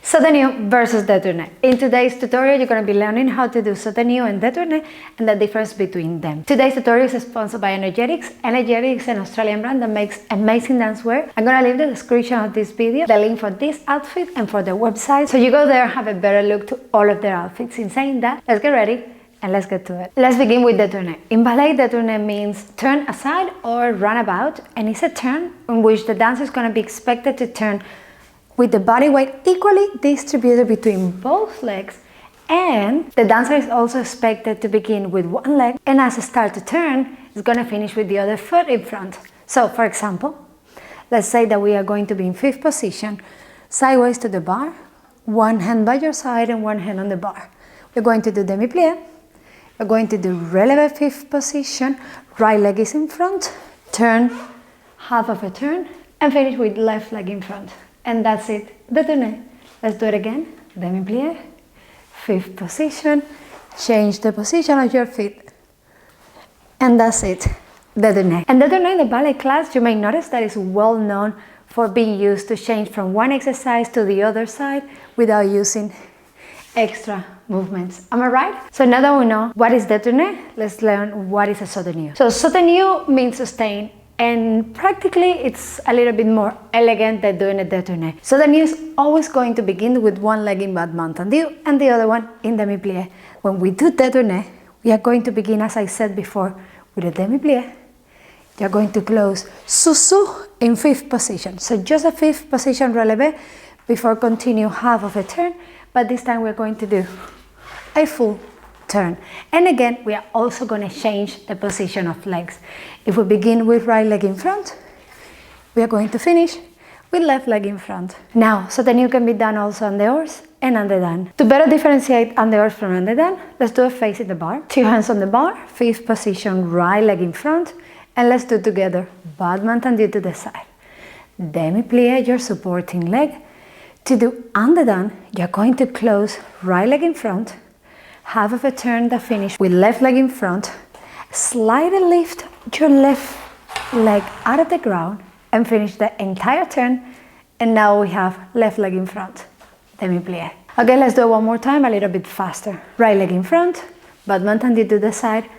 Soutenu versus détourné. In today's tutorial, you're going to be learning how to do soutenu and détourné and the difference between them. Today's tutorial is sponsored by Energetik. Energetik is an Australian brand that makes amazing dancewear. I'm going to leave the description of this video, the link for this outfit and for their website, so you go there and have a better look to all of their outfits. In saying that, let's get ready and let's get to it. Let's begin with détourné. In ballet, détourné means turn aside or run about, and it's a turn in which the dancer is going to be expected to turn with the body weight equally distributed between both legs, and the dancer is also expected to begin with one leg, and as it starts to turn, it's going to finish with the other foot in front. So, for example, let's say that we are going to be in fifth position, sideways to the bar, one hand by your side and one hand on the bar. We're going to do demi-plie, we're going to do releve fifth position, right leg is in front, turn, half of a turn, and finish with left leg in front. And that's it, détourné. Let's do it again, demi-plie, fifth position, change the position of your feet. And that's it, détourné. And détourné in the ballet class, you may notice that it's well known for being used to change from one exercise to the other side without using extra movements. Am I right? So now that we know what is détourné, let's learn what is a soutenu. So soutenu means sustain, and practically it's a little bit more elegant than doing a détourné. Soutenu is always going to begin with one leg in bas main tendu and the other one in demi-plie. When we do détourné, we are going to begin, as I said before, with a demi-plie. You're going to close sous in fifth position. So just a fifth position releve before continue half of a turn, but this time we're going to do a full turn. And again, we are also going to change the position of legs. If we begin with right leg in front, we are going to finish with left leg in front. Now, soutenu can be done also on the hors and on the dan. To better differentiate on the hors from on the dan, let's do a face in the bar. Two hands on the bar, fifth position, right leg in front, and let's do together bas main tendu to the side. Demi-plie your supporting leg. To do on the dan, you're going to close right leg in front, half of a turn that finish with left leg in front, slightly lift your left leg out of the ground and finish the entire turn, and now we have left leg in front, demi-plie. Okay, let's do it one more time, a little bit faster. Right leg in front, bas main tendu to the side,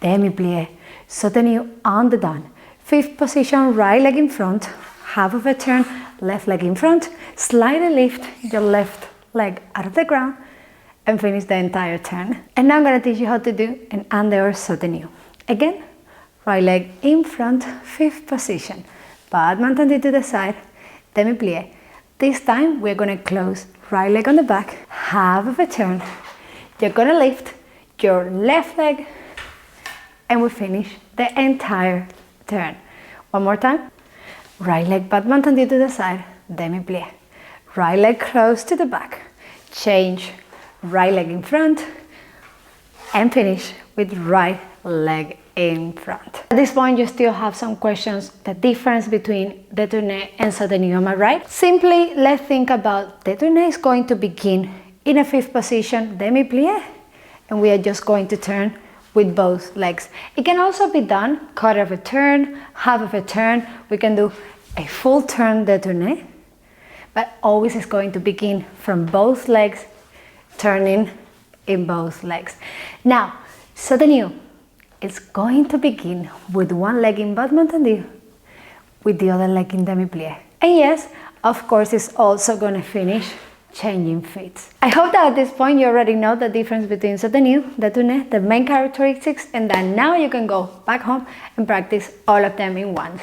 demi-plie, soutenu on the dan, fifth position, right leg in front, half of a turn, left leg in front, slightly lift your left leg out of the ground, and finish the entire turn. And now I'm going to teach you how to do an under soutenu. Again, right leg in front, fifth position, bas main tendu to the side, demi-plie. This time we're going to close right leg on the back, half of a turn. You're going to lift your left leg and we finish the entire turn. One more time. Right leg bas main tendu to the side, demi-plie. Right leg close to the back. Change. Right leg in front and finish with right leg in front. At this point, you still have some questions, the difference between détourné and soutenu, am I right? Simply, let's think about détourné is going to begin in a fifth position, demi-plie, and we are just going to turn with both legs. It can also be done quarter of a turn, half of a turn. We can do a full turn détourné, but always is going to begin from both legs, turning in both legs. Now, soutenu is going to begin with one leg in bas main tendu, with the other leg in demi-plie. And yes, of course, it's also going to finish changing feet. I hope that at this point you already know the difference between soutenu, détourné, the main characteristics, and that now you can go back home and practice all of them in once.